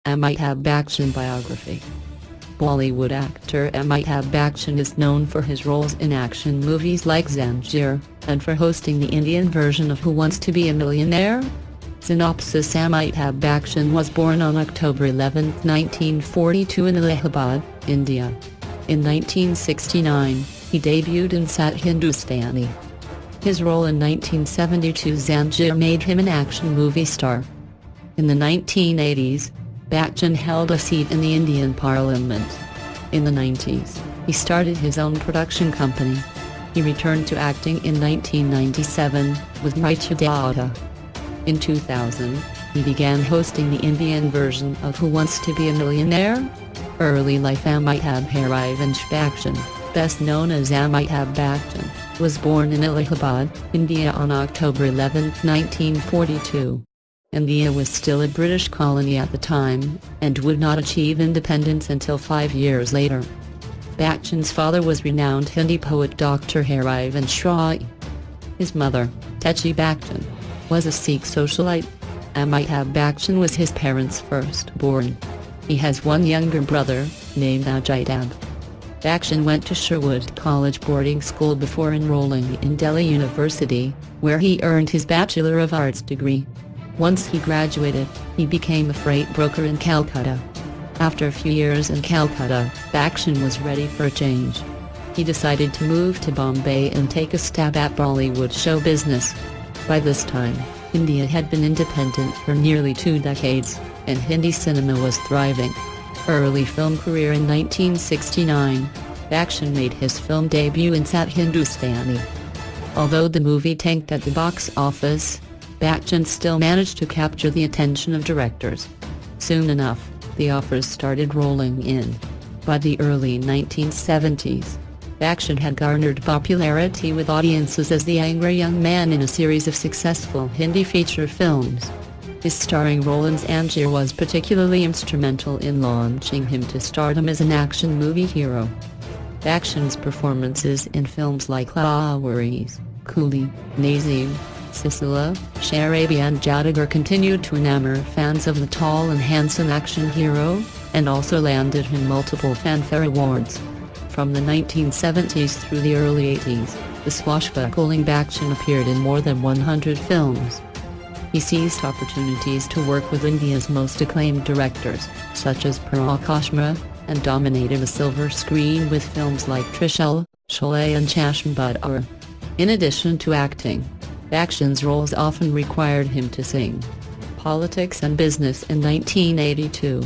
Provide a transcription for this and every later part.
Amitabh Bachchan Biography. Bollywood actor Amitabh Bachchan is known for his roles in action movies like Zanjeer, and for hosting the Indian version of Who Wants to Be a Millionaire? Synopsis: Amitabh Bachchan was born on October 11, 1942 in Allahabad, India. In 1969, he debuted in Sat Hindustani. His role in 1972 Zanjeer made him an action movie star. In the 1980s, Bachchan held a seat in the Indian Parliament. In the 90s, he started his own production company. He returned to acting in 1997, with Richa Dada. In 2000, he began hosting the Indian version of Who Wants to Be a Millionaire? Early life: Amitabh Bachchan, best known as Amitabh Bachchan, was born in Allahabad, India on October 11, 1942. India was still a British colony at the time, and would not achieve independence until 5 years later. Bachchan's father was renowned Hindi poet Dr. Harivansh Rai. His mother, Techi Bachchan, was a Sikh socialite. Amitabh Bachchan was his parents' firstborn. He has one younger brother, named Amitabh. Bachchan went to Sherwood College boarding school before enrolling in Delhi University, where he earned his Bachelor of Arts degree. Once he graduated, he became a freight broker in Calcutta. After a few years in Calcutta, Bachchan was ready for a change. He decided to move to Bombay and take a stab at Bollywood show business. By this time, India had been independent for nearly 2 decades, and Hindi cinema was thriving. Early film career: in 1969, Bachchan made his film debut in Sat Hindustani. Although the movie tanked at the box office, Bachchan still managed to capture the attention of directors. Soon enough, the offers started rolling in. By the early 1970s, Bachchan had garnered popularity with audiences as the angry young man in a series of successful Hindi feature films. His starring role in Zanjeer was particularly instrumental in launching him to stardom as an action movie hero. Bachchan's performances in films like Lawaris, Coolie, Nazim, Sisila, Sharabi and Jadagar continued to enamor fans of the tall and handsome action hero, and also landed him multiple fanfare awards. From the 1970s through the early 80s, the swashbuckling Bachchan appeared in more than 100 films. He seized opportunities to work with India's most acclaimed directors, such as Prakash Mehra, and dominated the silver screen with films like Trishul, Sholay and Chashma. In addition to acting, Bachchan's roles often required him to sing. Politics and business: in 1982,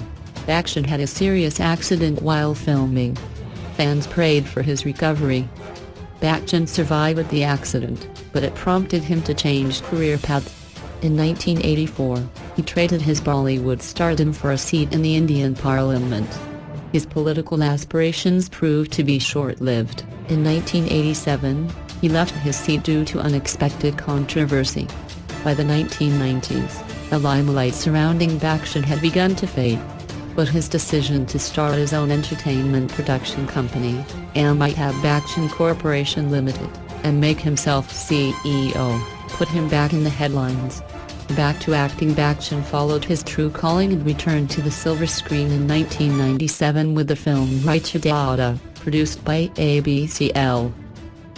Bachchan had a serious accident while filming. Fans prayed for his recovery. Bachchan survived the accident, but it prompted him to change career path. In 1984, he traded his Bollywood stardom for a seat in the Indian Parliament. His political aspirations proved to be short-lived. In 1987, he left his seat due to unexpected controversy. By the 1990s, the limelight surrounding Bachchan had begun to fade. But his decision to start his own entertainment production company, Amitabh Bachchan Corporation Limited, and make himself CEO, put him back in the headlines. Back to acting: Bachchan followed his true calling and returned to the silver screen in 1997 with the film Richa Dada, produced by ABCL.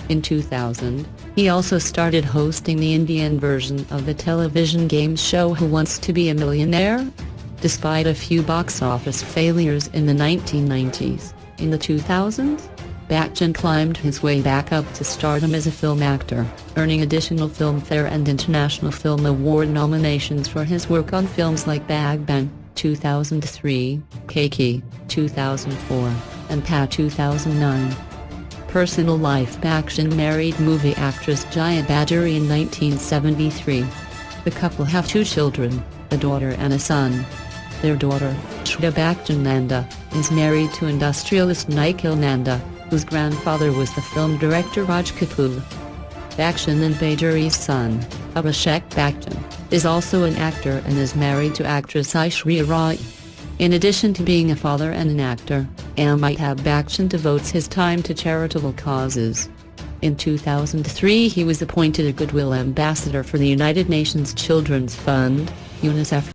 In 2000, he also started hosting the Indian version of the television game show Who Wants to Be a Millionaire? Despite a few box office failures in the 1990s, in the 2000s, Bachchan climbed his way back up to stardom as a film actor, earning additional Filmfare and International Film Award nominations for his work on films like Bag Bang, 2003, Keki, 2004, and Pa 2009. Personal life: Bachchan married movie actress Jaya Bajari in 1973. The couple have 2 children, a daughter and a son. Their daughter, Shraddha Bachchan Nanda, is married to industrialist Nikhil Nanda, whose grandfather was the film director Raj Kapoor. Bachchan and Bajari's son, Abhishek Bachchan, is also an actor and is married to actress Aishwarya Rai. In addition to being a father and an actor, Amitabh Bachchan devotes his time to charitable causes. In 2003 he was appointed a Goodwill Ambassador for the United Nations Children's Fund, UNICEF.